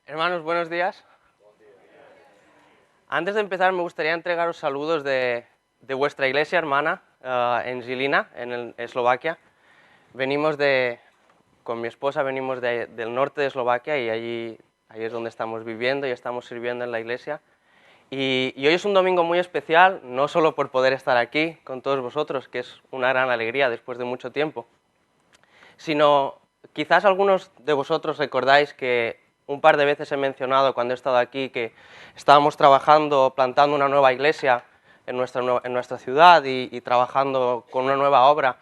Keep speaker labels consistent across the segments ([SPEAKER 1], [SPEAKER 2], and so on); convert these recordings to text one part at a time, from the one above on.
[SPEAKER 1] Hermanos, buenos días. Antes de empezar, me gustaría entregaros saludos de vuestra iglesia hermana en Žilina, en Eslovaquia. Con mi esposa venimos del norte de Eslovaquia y ahí es donde estamos viviendo y estamos sirviendo en la iglesia. Y hoy es un domingo muy especial, no solo por poder estar aquí con todos vosotros, que es una gran alegría después de mucho tiempo, sino quizás algunos de vosotros recordáis que un par de veces he mencionado cuando he estado aquí que estábamos trabajando, plantando una nueva iglesia en nuestra ciudad y trabajando con una nueva obra.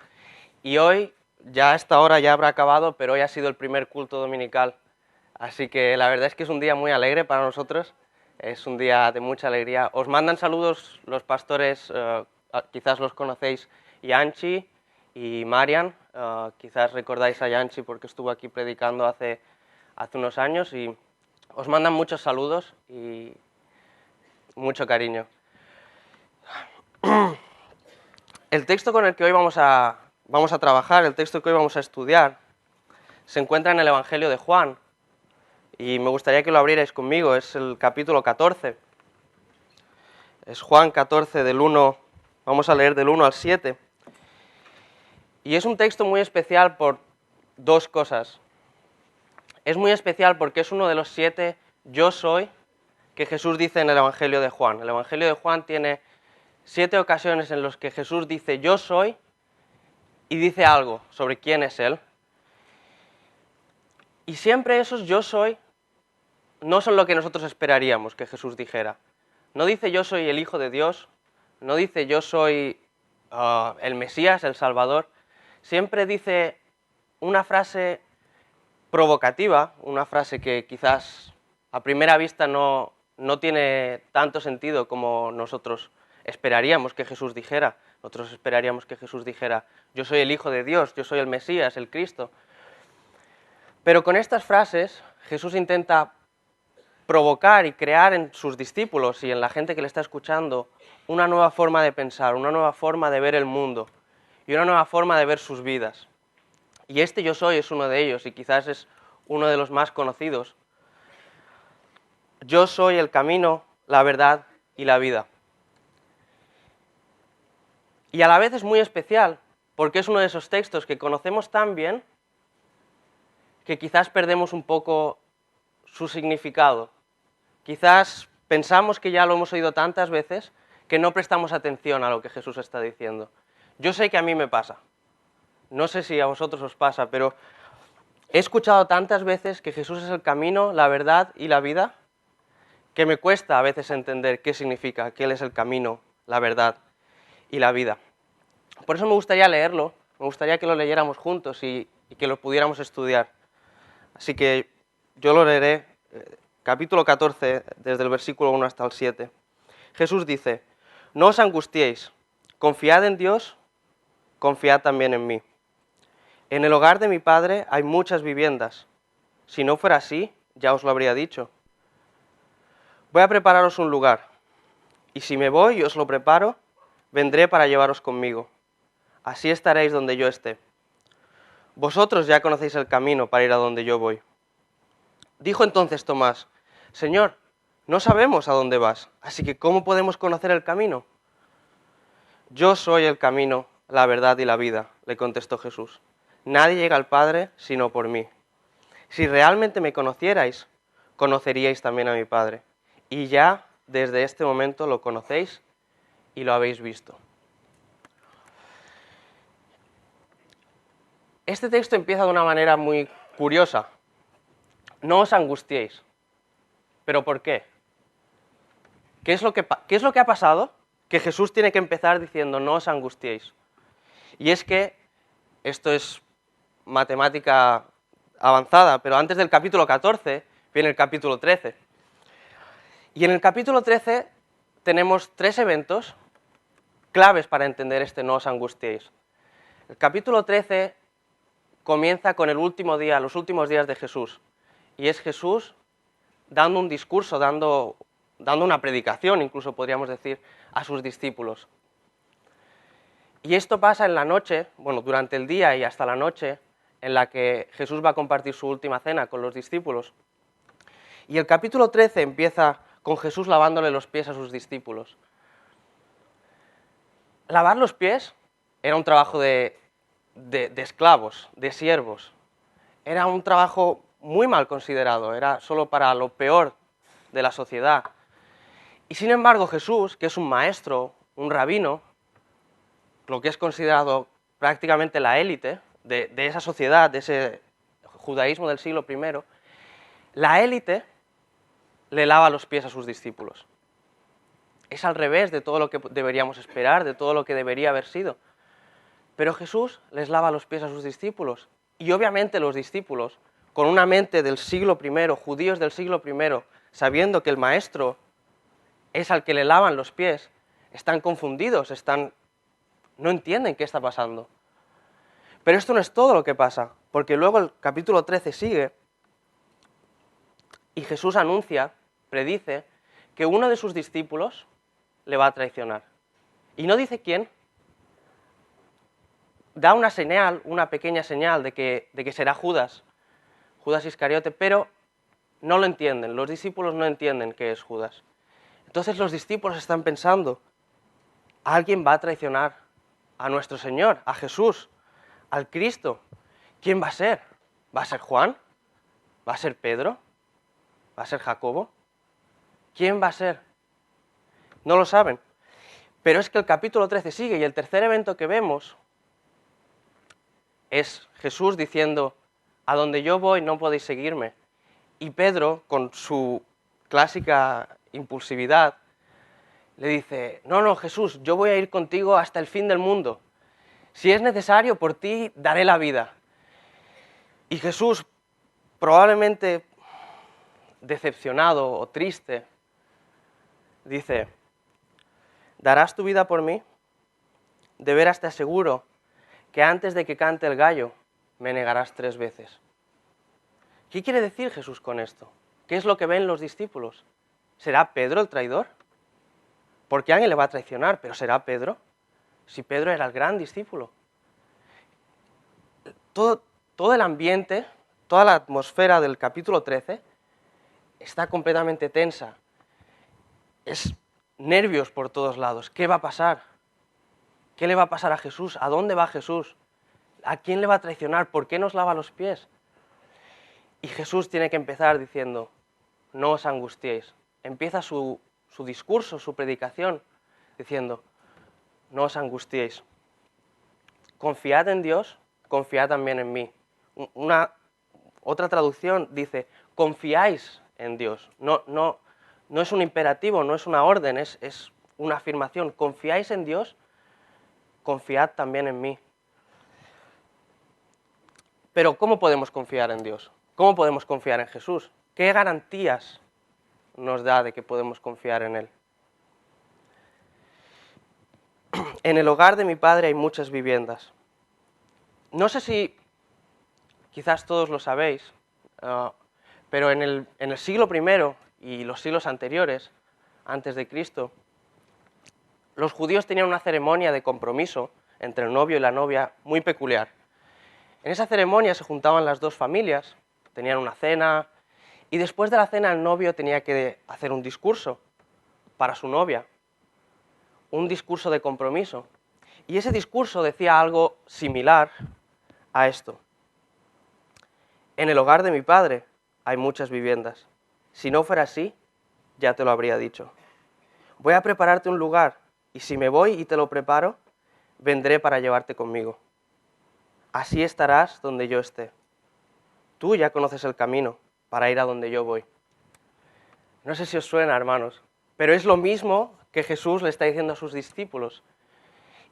[SPEAKER 1] Y hoy, ya a esta hora ya habrá acabado, pero hoy ha sido el primer culto dominical. Así que la verdad es que es un día muy alegre para nosotros, es un día de mucha alegría. Os mandan saludos los pastores, quizás los conocéis, Yanchi y Marian. Quizás recordáis a Yanchi porque estuvo aquí predicando hace unos años y os mandan muchos saludos y mucho cariño. El texto con el que hoy vamos a trabajar, el texto que hoy vamos a estudiar, se encuentra en el Evangelio de Juan y me gustaría que lo abrierais conmigo, es el capítulo 14. Es Juan 14 vamos a leer del 1 al 7. Y es un texto muy especial por dos cosas. Es muy especial porque es uno de los 7 yo soy que Jesús dice en el Evangelio de Juan. El Evangelio de Juan tiene 7 ocasiones en las que Jesús dice yo soy y dice algo sobre quién es Él. Y siempre esos yo soy no son lo que nosotros esperaríamos que Jesús dijera. No dice yo soy el Hijo de Dios, no dice yo soy el Mesías, el Salvador. Siempre dice una frase provocativa, una frase que quizás a primera vista no tiene tanto sentido como nosotros esperaríamos que Jesús dijera. Nosotros esperaríamos que Jesús dijera, yo soy el Hijo de Dios, yo soy el Mesías, el Cristo. Pero con estas frases Jesús intenta provocar y crear en sus discípulos y en la gente que le está escuchando una nueva forma de pensar, una nueva forma de ver el mundo y una nueva forma de ver sus vidas. Y este yo soy es uno de ellos y quizás es uno de los más conocidos. Yo soy el camino, la verdad y la vida. Y a la vez es muy especial porque es uno de esos textos que conocemos tan bien que quizás perdemos un poco su significado. Quizás pensamos que ya lo hemos oído tantas veces que no prestamos atención a lo que Jesús está diciendo. Yo sé que a mí me pasa. No sé si a vosotros os pasa, pero he escuchado tantas veces que Jesús es el camino, la verdad y la vida, que me cuesta a veces entender qué significa, que Él es el camino, la verdad y la vida. Por eso me gustaría leerlo, me gustaría que lo leyéramos juntos y que lo pudiéramos estudiar. Así que yo lo leeré, capítulo 14, desde el versículo 1 hasta el 7. Jesús dice, no os angustiéis, confiad en Dios, confiad también en mí. En el hogar de mi Padre hay muchas viviendas. Si no fuera así, ya os lo habría dicho. Voy a prepararos un lugar, y si me voy y os lo preparo, vendré para llevaros conmigo. Así estaréis donde yo esté. Vosotros ya conocéis el camino para ir a donde yo voy. Dijo entonces Tomás, Señor, no sabemos a dónde vas, así que ¿cómo podemos conocer el camino? Yo soy el camino, la verdad y la vida, le contestó Jesús. Nadie llega al Padre sino por mí. Si realmente me conocierais, conoceríais también a mi Padre. Y ya desde este momento lo conocéis y lo habéis visto. Este texto empieza de una manera muy curiosa. No os angustiéis. ¿Pero por qué? ¿Qué es lo que ha pasado? Que Jesús tiene que empezar diciendo no os angustiéis. Y es que esto es matemática avanzada, pero antes del capítulo 14 viene el capítulo 13. Y en el capítulo 13 tenemos 3 eventos claves para entender este no os angustiéis. El capítulo 13 comienza con el último día, los últimos días de Jesús. Y es Jesús dando un discurso, dando una predicación, incluso podríamos decir, a sus discípulos. Y esto pasa en la noche, bueno, durante el día y hasta la noche, en la que Jesús va a compartir su última cena con los discípulos. Y el capítulo 13 empieza con Jesús lavándole los pies a sus discípulos. Lavar los pies era un trabajo de esclavos, de siervos. Era un trabajo muy mal considerado, era solo para lo peor de la sociedad. Y sin embargo Jesús, que es un maestro, un rabino, lo que es considerado prácticamente la élite de esa sociedad, de ese judaísmo del siglo I, la élite le lava los pies a sus discípulos. Es al revés de todo lo que deberíamos esperar, de todo lo que debería haber sido. Pero Jesús les lava los pies a sus discípulos. Y obviamente los discípulos, con una mente del siglo I, judíos del siglo I, sabiendo que el maestro es al que le lavan los pies, están confundidos, no entienden qué está pasando. Pero esto no es todo lo que pasa, porque luego el capítulo 13 sigue y Jesús anuncia, predice, que uno de sus discípulos le va a traicionar. Y no dice quién, da una señal, una pequeña señal de que será Judas Iscariote, pero no lo entienden, los discípulos no entienden qué es Judas. Entonces los discípulos están pensando, alguien va a traicionar a nuestro Señor, a Jesús, al Cristo. ¿Quién va a ser? ¿Va a ser Juan? ¿Va a ser Pedro? ¿Va a ser Jacobo? ¿Quién va a ser? No lo saben. Pero es que el capítulo 13 sigue y el tercer evento que vemos es Jesús diciendo, a donde yo voy no podéis seguirme. Y Pedro, con su clásica impulsividad, le dice, no, Jesús, yo voy a ir contigo hasta el fin del mundo. Si es necesario, por ti daré la vida. Y Jesús, probablemente decepcionado o triste, dice, ¿darás tu vida por mí? De veras te aseguro que antes de que cante el gallo, me negarás 3 veces. ¿Qué quiere decir Jesús con esto? ¿Qué es lo que ven los discípulos? ¿Será Pedro el traidor? Porque alguien le va a traicionar, pero ¿será Pedro? Si Pedro era el gran discípulo. Todo el ambiente, toda la atmósfera del capítulo 13 está completamente tensa. Es nervios por todos lados. ¿Qué va a pasar? ¿Qué le va a pasar a Jesús? ¿A dónde va Jesús? ¿A quién le va a traicionar? ¿Por qué nos lava los pies? Y Jesús tiene que empezar diciendo, no os angustiéis. Empieza su discurso, su predicación, diciendo, no os angustiéis. Confiad en Dios, confiad también en mí. Otra traducción dice, confiáis en Dios. No es un imperativo, no es una orden, es una afirmación. Confiáis en Dios, confiad también en mí. Pero ¿cómo podemos confiar en Dios? ¿Cómo podemos confiar en Jesús? ¿Qué garantías nos da de que podemos confiar en Él? En el hogar de mi padre hay muchas viviendas. No sé si quizás todos lo sabéis, pero en el siglo I y los siglos anteriores, antes de Cristo, los judíos tenían una ceremonia de compromiso entre el novio y la novia muy peculiar. En esa ceremonia se juntaban las dos familias, tenían una cena, y después de la cena el novio tenía que hacer un discurso para su novia, un discurso de compromiso. Y ese discurso decía algo similar a esto. En el hogar de mi padre hay muchas viviendas. Si no fuera así, ya te lo habría dicho. Voy a prepararte un lugar, y si me voy y te lo preparo, vendré para llevarte conmigo. Así estarás donde yo esté. Tú ya conoces el camino para ir a donde yo voy. No sé si os suena, hermanos, pero es lo mismo que Jesús le está diciendo a sus discípulos.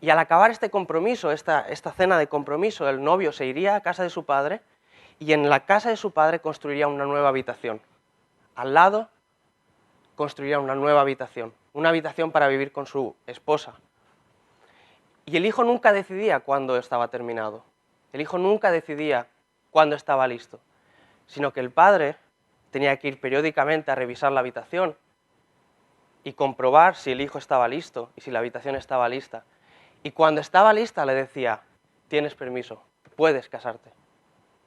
[SPEAKER 1] Y al acabar este compromiso, esta cena de compromiso, el novio se iría a casa de su padre y en la casa de su padre construiría una nueva habitación. Al lado construiría una nueva habitación, una habitación para vivir con su esposa. Y el hijo nunca decidía cuándo estaba terminado. El hijo nunca decidía cuándo estaba listo, sino que el padre tenía que ir periódicamente a revisar la habitación y comprobar si el hijo estaba listo y si la habitación estaba lista. Y cuando estaba lista le decía, tienes permiso, puedes casarte,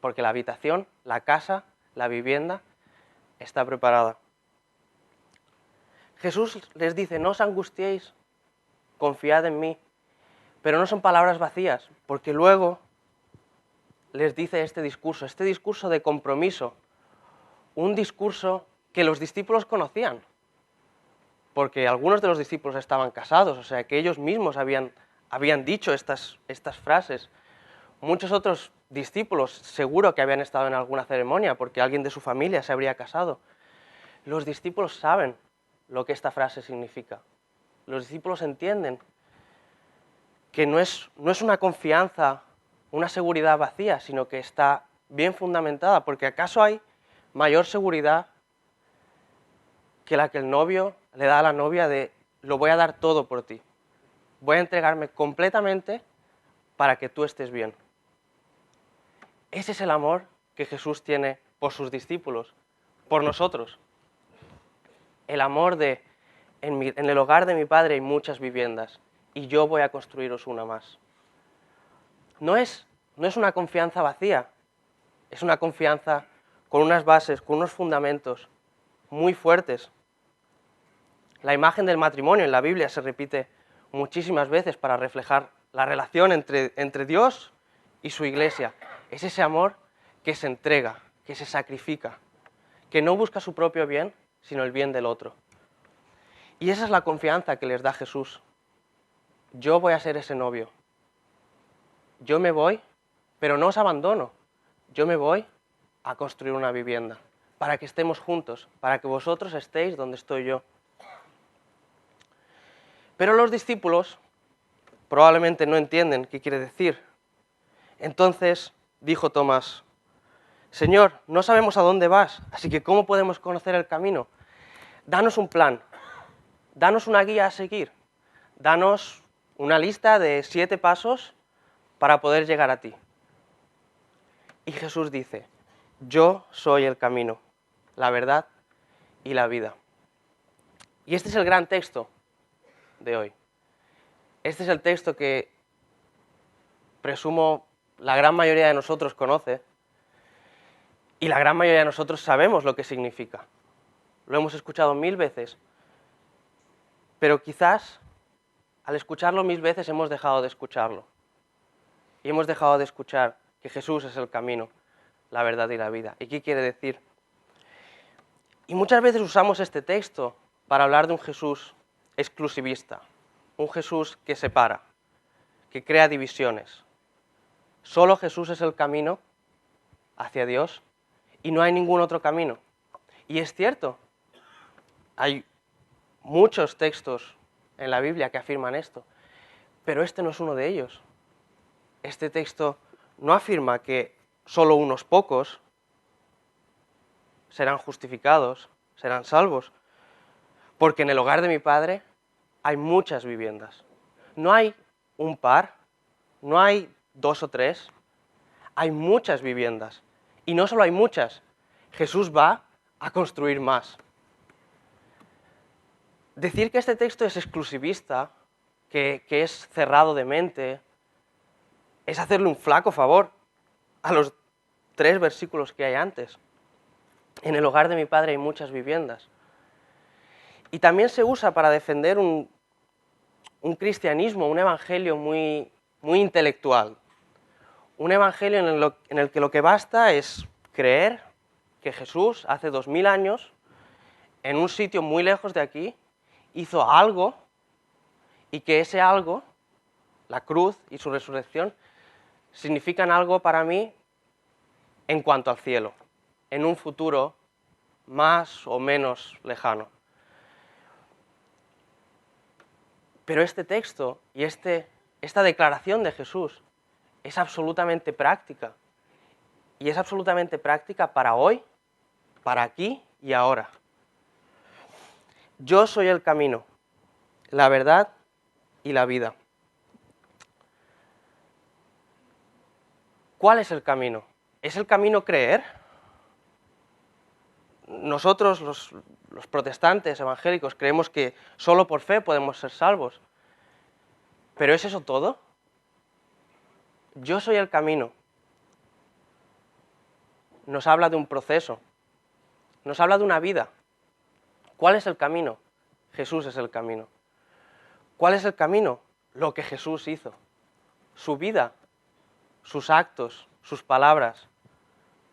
[SPEAKER 1] porque la habitación, la casa, la vivienda está preparada. Jesús les dice, no os angustiéis, confiad en mí, pero no son palabras vacías, porque luego les dice este discurso de compromiso, un discurso que los discípulos conocían, porque algunos de los discípulos estaban casados, o sea que ellos mismos habían dicho estas frases. Muchos otros discípulos seguro que habían estado en alguna ceremonia, porque alguien de su familia se habría casado. Los discípulos saben lo que esta frase significa. Los discípulos entienden que no es una confianza, una seguridad vacía, sino que está bien fundamentada, porque ¿acaso hay mayor seguridad que la que el novio le da a la novia de lo voy a dar todo por ti, voy a entregarme completamente para que tú estés bien? Ese es el amor que Jesús tiene por sus discípulos, por nosotros. El amor de en el hogar de mi Padre hay muchas viviendas y yo voy a construiros una más. No es una confianza vacía, es una confianza con unas bases, con unos fundamentos muy fuertes. La imagen del matrimonio en la Biblia se repite muchísimas veces para reflejar la relación entre Dios y su iglesia. Es ese amor que se entrega, que se sacrifica, que no busca su propio bien, sino el bien del otro. Y esa es la confianza que les da Jesús. Yo voy a ser ese novio. Yo me voy, pero no os abandono. Yo me voy a construir una vivienda, para que estemos juntos, para que vosotros estéis donde estoy yo. Pero los discípulos probablemente no entienden qué quiere decir. Entonces dijo Tomás, Señor, no sabemos a dónde vas, así que ¿cómo podemos conocer el camino? Danos un plan, danos una guía a seguir, danos una lista de 7 pasos para poder llegar a ti. Y Jesús dice, yo soy el camino, la verdad y la vida. Y este es el gran texto de hoy. Este es el texto que presumo la gran mayoría de nosotros conoce y la gran mayoría de nosotros sabemos lo que significa. Lo hemos escuchado 1000 veces, pero quizás al escucharlo 1000 veces hemos dejado de escucharlo. Y hemos dejado de escuchar que Jesús es el camino, la verdad y la vida. ¿Y qué quiere decir? Y muchas veces usamos este texto para hablar de un Jesús exclusivista, un Jesús que separa, que crea divisiones. Solo Jesús es el camino hacia Dios y no hay ningún otro camino. Y es cierto, hay muchos textos en la Biblia que afirman esto, pero este no es uno de ellos. Este texto no afirma que solo unos pocos serán justificados, serán salvos, porque en el hogar de mi Padre hay muchas viviendas. No hay un par, no hay 2 o 3, hay muchas viviendas. Y no solo hay muchas, Jesús va a construir más. Decir que este texto es exclusivista, que es cerrado de mente, es hacerle un flaco favor a los 3 versículos que hay antes. En el hogar de mi Padre hay muchas viviendas. Y también se usa para defender un cristianismo, un evangelio muy intelectual. Un evangelio en el que lo que basta es creer que Jesús hace 2000 años, en un sitio muy lejos de aquí, hizo algo y que ese algo, la cruz y su resurrección, significan algo para mí en cuanto al cielo, en un futuro más o menos lejano. Pero este texto y esta declaración de Jesús es absolutamente práctica. Y es absolutamente práctica para hoy, para aquí y ahora. Yo soy el camino, la verdad y la vida. ¿Cuál es el camino? ¿Es el camino creer? Nosotros, los protestantes evangélicos, creemos que solo por fe podemos ser salvos. ¿Pero es eso todo? Yo soy el camino. Nos habla de un proceso. nos habla de una vida. ¿Cuál es el camino? Jesús es el camino. ¿Cuál es el camino? Lo que Jesús hizo. Su vida, sus actos, sus palabras,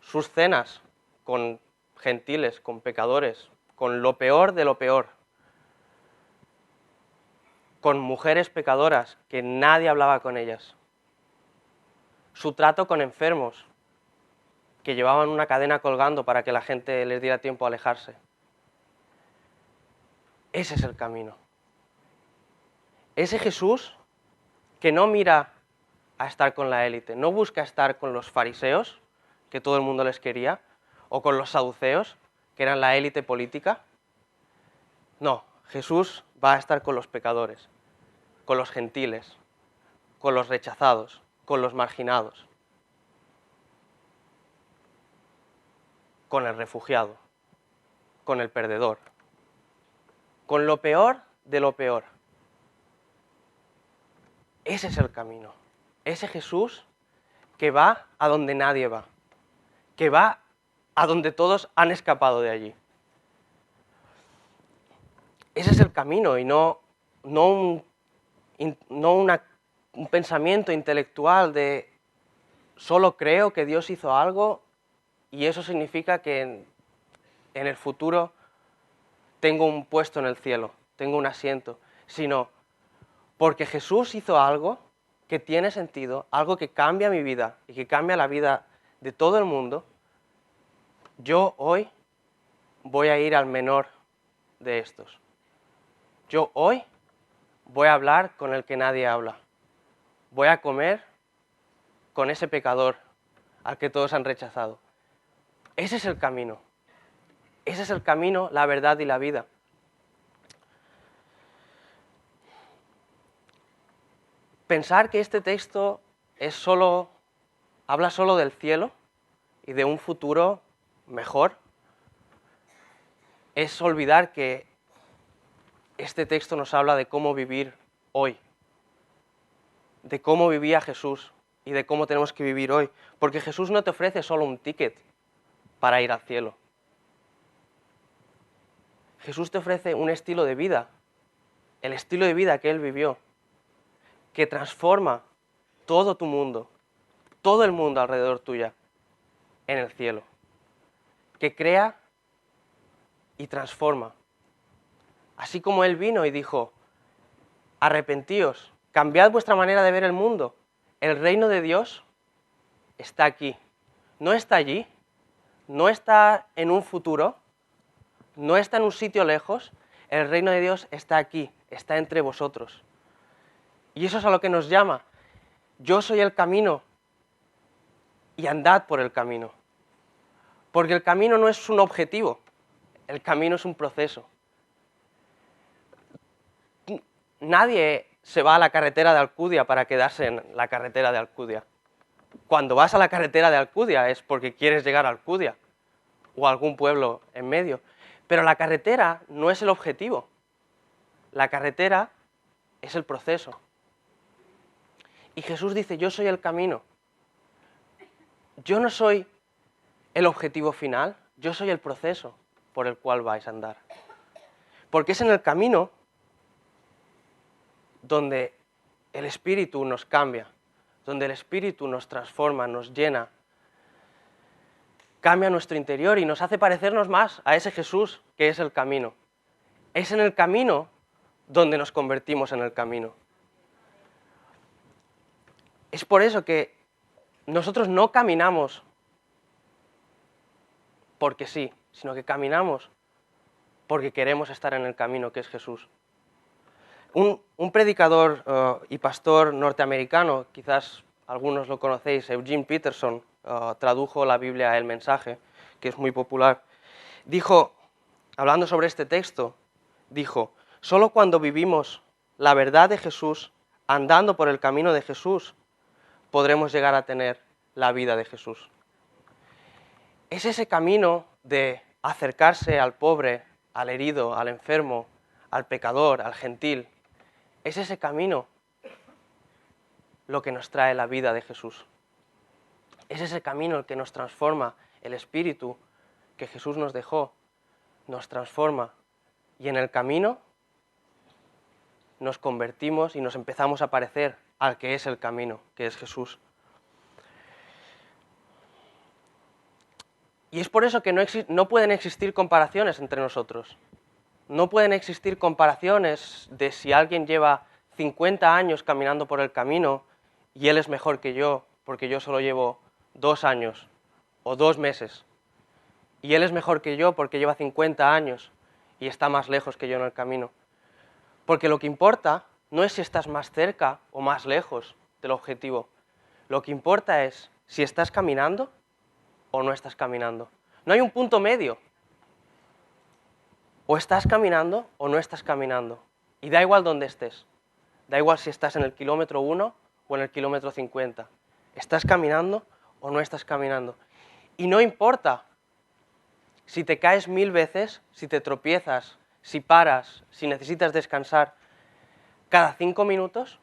[SPEAKER 1] sus cenas con gentiles, con pecadores, con lo peor de lo peor, con mujeres pecadoras que nadie hablaba con ellas, su trato con enfermos que llevaban una cadena colgando para que la gente les diera tiempo a alejarse. Ese es el camino. Ese Jesús que no mira a estar con la élite, no busca estar con los fariseos, que todo el mundo les quería, o con los saduceos, que eran la élite política. No, Jesús va a estar con los pecadores, con los gentiles, con los rechazados, con los marginados, con el refugiado, con el perdedor, con lo peor de lo peor. Ese es el camino. Ese Jesús que va a donde nadie va, que va a donde todos han escapado de allí. Ese es el camino y no un pensamiento intelectual de solo creo que Dios hizo algo y eso significa que en el futuro tengo un puesto en el cielo, tengo un asiento, sino porque Jesús hizo algo que tiene sentido, algo que cambia mi vida y que cambia la vida de todo el mundo, yo hoy voy a ir al menor de estos. Yo hoy voy a hablar con el que nadie habla. Voy a comer con ese pecador al que todos han rechazado. Ese es el camino. Ese es el camino, la verdad y la vida. Pensar que este texto habla solo del cielo y de un futuro mejor es olvidar que este texto nos habla de cómo vivir hoy, de cómo vivía Jesús y de cómo tenemos que vivir hoy. Porque Jesús no te ofrece solo un ticket para ir al cielo. Jesús te ofrece un estilo de vida, el estilo de vida que Él vivió, que transforma todo tu mundo, todo el mundo alrededor tuya, en el cielo, que crea y transforma. Así como Él vino y dijo, arrepentíos, cambiad vuestra manera de ver el mundo, el reino de Dios está aquí, no está allí, no está en un futuro, no está en un sitio lejos, el reino de Dios está aquí, está entre vosotros. Y eso es a lo que nos llama. Yo soy el camino y andad por el camino. Porque el camino no es un objetivo, el camino es un proceso. Nadie se va a la carretera de Alcudia para quedarse en la carretera de Alcudia. Cuando vas a la carretera de Alcudia es porque quieres llegar a Alcudia o a algún pueblo en medio. Pero la carretera no es el objetivo. La carretera es el proceso. Y Jesús dice, yo soy el camino. Yo no soy el objetivo final, yo soy el proceso por el cual vais a andar. Porque es en el camino donde el Espíritu nos cambia, donde el Espíritu nos transforma, nos llena, cambia nuestro interior y nos hace parecernos más a ese Jesús que es el camino. Es en el camino donde nos convertimos en el camino. Es por eso que nosotros no caminamos porque sí, sino que caminamos porque queremos estar en el camino que es Jesús. Un predicador y pastor norteamericano, quizás algunos lo conocéis, Eugene Peterson, tradujo la Biblia El Mensaje, que es muy popular, dijo, hablando sobre este texto, dijo, solo cuando vivimos la verdad de Jesús, andando por el camino de Jesús, podremos llegar a tener la vida de Jesús. Es ese camino de acercarse al pobre, al herido, al enfermo, al pecador, al gentil. Es ese camino lo que nos trae la vida de Jesús. Es ese camino el que nos transforma, el espíritu que Jesús nos dejó, nos transforma y en el camino nos convertimos y nos empezamos a parecer al que es el camino, que es Jesús. Y es por eso que no pueden existir comparaciones entre nosotros. No pueden existir comparaciones de si alguien lleva 50 años caminando por el camino y él es mejor que yo, porque yo solo llevo 2 años o 2 meses. Y él es mejor que yo porque lleva 50 años y está más lejos que yo en el camino. Porque lo que importa no es si estás más cerca o más lejos del objetivo. Lo que importa es si estás caminando o no estás caminando. No hay un punto medio. O estás caminando o no estás caminando. Y da igual dónde estés. Da igual si estás en el kilómetro 1 o en el kilómetro 50. ¿Estás caminando o no estás caminando? Y no importa si te caes 1000 veces, si te tropiezas, si paras, si necesitas descansar cada 5 minutos,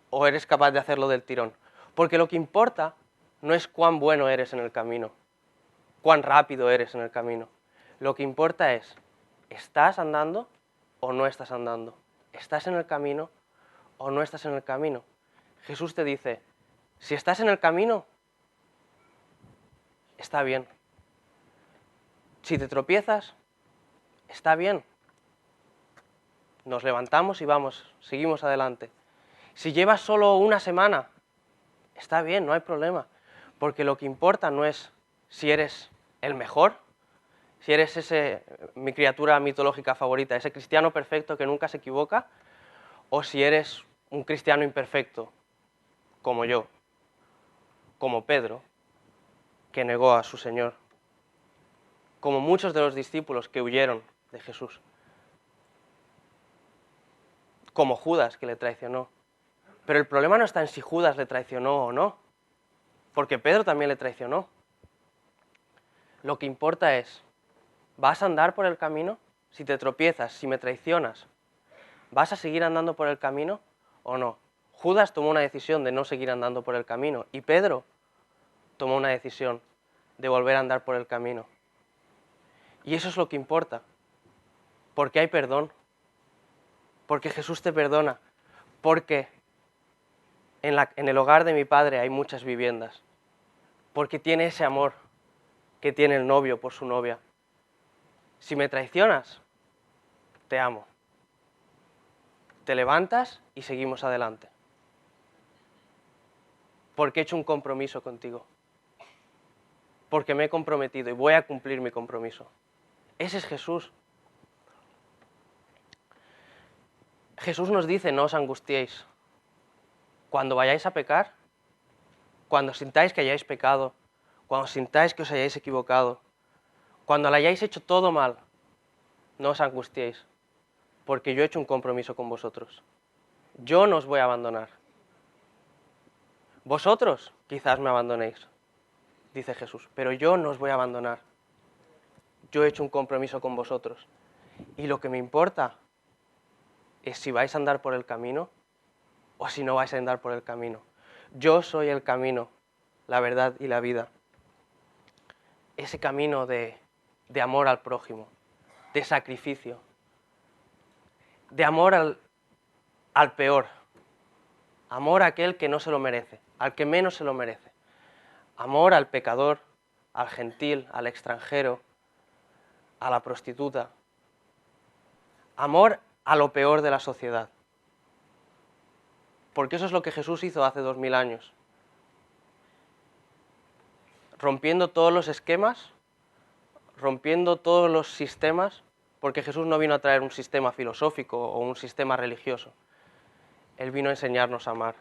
[SPEAKER 1] o eres capaz de hacerlo del tirón. Porque lo que importa no es cuán bueno eres en el camino, cuán rápido eres en el camino. Lo que importa es, ¿estás andando o no estás andando? ¿Estás en el camino o no estás en el camino? Jesús te dice, si estás en el camino, está bien. Si te tropiezas, está bien. Nos levantamos y vamos, seguimos adelante. Si llevas solo una semana, está bien, no hay problema. Porque lo que importa no es si eres el mejor, si eres mi criatura mitológica favorita, ese cristiano perfecto que nunca se equivoca, o si eres un cristiano imperfecto, como yo, como Pedro, que negó a su Señor, como muchos de los discípulos que huyeron de Jesús, como Judas, que le traicionó. Pero el problema no está en si Judas le traicionó o no, porque Pedro también le traicionó. Lo que importa es, ¿vas a andar por el camino? Si te tropiezas, si me traicionas, ¿vas a seguir andando por el camino o no? Judas tomó una decisión de no seguir andando por el camino y Pedro tomó una decisión de volver a andar por el camino. Y eso es lo que importa, porque hay perdón, porque Jesús te perdona, porque en el hogar de mi Padre hay muchas viviendas, porque tiene ese amor que tiene el novio por su novia. Si me traicionas, te amo. Te levantas y seguimos adelante. Porque he hecho un compromiso contigo. Porque me he comprometido y voy a cumplir mi compromiso. Ese es Jesús. Jesús nos dice, no os angustiéis. Cuando vayáis a pecar, cuando sintáis que hayáis pecado, cuando sintáis que os hayáis equivocado, cuando lo hayáis hecho todo mal, no os angustiéis, porque yo he hecho un compromiso con vosotros. Yo no os voy a abandonar. Vosotros quizás me abandonéis, dice Jesús, pero yo no os voy a abandonar. Yo he hecho un compromiso con vosotros. Y lo que me importa es si vais a andar por el camino o si no vais a andar por el camino. Yo soy el camino, la verdad y la vida. Ese camino de amor al prójimo, de sacrificio, de amor al peor, amor a aquel que no se lo merece, al que menos se lo merece, amor al pecador, al gentil, al extranjero, a la prostituta, amor a lo peor de la sociedad. Porque eso es lo que Jesús hizo hace 2000 años. Rompiendo todos los esquemas, rompiendo todos los sistemas, porque Jesús no vino a traer un sistema filosófico o un sistema religioso. Él vino a enseñarnos a amar.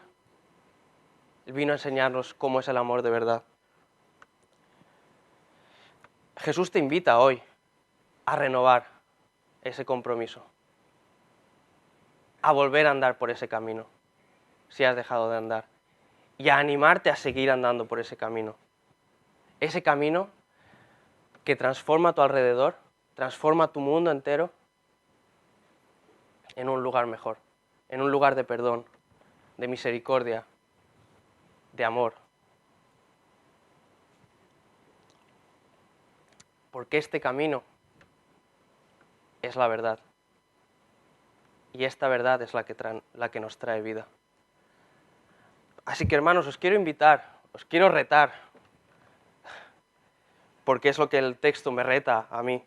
[SPEAKER 1] Él vino a enseñarnos cómo es el amor de verdad. Jesús te invita hoy a renovar ese compromiso, a volver a andar por ese camino, si has dejado de andar, y a animarte a seguir andando por ese camino. Ese camino que transforma tu alrededor, transforma tu mundo entero en un lugar mejor, en un lugar de perdón, de misericordia, de amor. Porque este camino es la verdad. Y esta verdad es la que nos trae vida. Así que, hermanos, os quiero invitar, os quiero retar, porque es lo que el texto me reta a mí,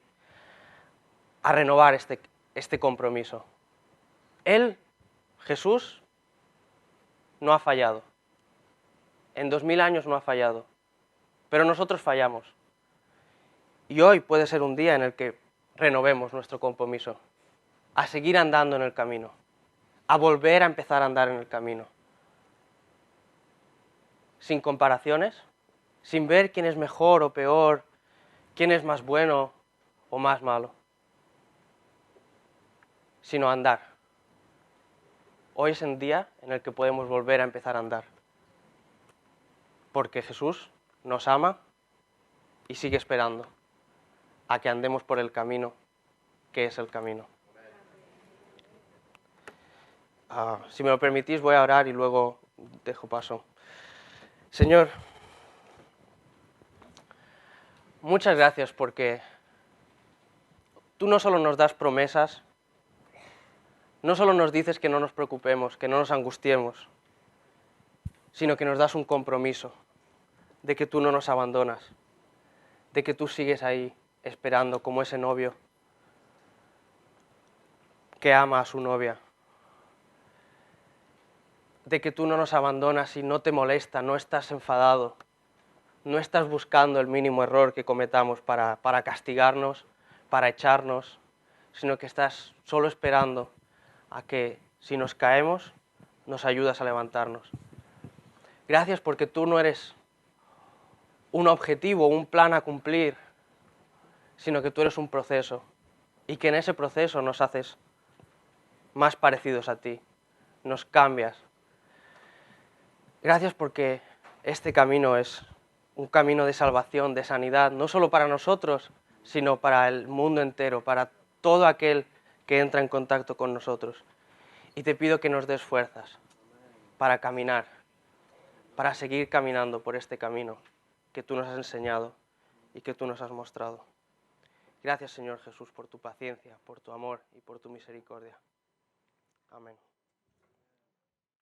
[SPEAKER 1] a renovar este compromiso. Él, Jesús, no ha fallado. En 2000 años no ha fallado. Pero nosotros fallamos. Y hoy puede ser un día en el que renovemos nuestro compromiso, a seguir andando en el camino, a volver a empezar a andar en el camino. Sin comparaciones, sin ver quién es mejor o peor, quién es más bueno o más malo, sino andar. Hoy es el día en el que podemos volver a empezar a andar, porque Jesús nos ama y sigue esperando a que andemos por el camino que es el camino. Si me lo permitís, voy a orar y luego dejo paso. Señor, muchas gracias porque tú no solo nos das promesas, no solo nos dices que no nos preocupemos, que no nos angustiemos, sino que nos das un compromiso de que tú no nos abandonas, de que tú sigues ahí esperando como ese novio que ama a su novia, de que tú no nos abandonas y no te molesta, no estás enfadado, no estás buscando el mínimo error que cometamos para castigarnos, para echarnos, sino que estás solo esperando a que si nos caemos, nos ayudas a levantarnos. Gracias porque tú no eres un objetivo, un plan a cumplir, sino que tú eres un proceso y que en ese proceso nos haces más parecidos a ti, nos cambias. Gracias porque este camino es un camino de salvación, de sanidad, no solo para nosotros, sino para el mundo entero, para todo aquel que entra en contacto con nosotros. Y te pido que nos des fuerzas para caminar, para seguir caminando por este camino que tú nos has enseñado y que tú nos has mostrado. Gracias, Señor Jesús, por tu paciencia, por tu amor y por tu misericordia. Amén.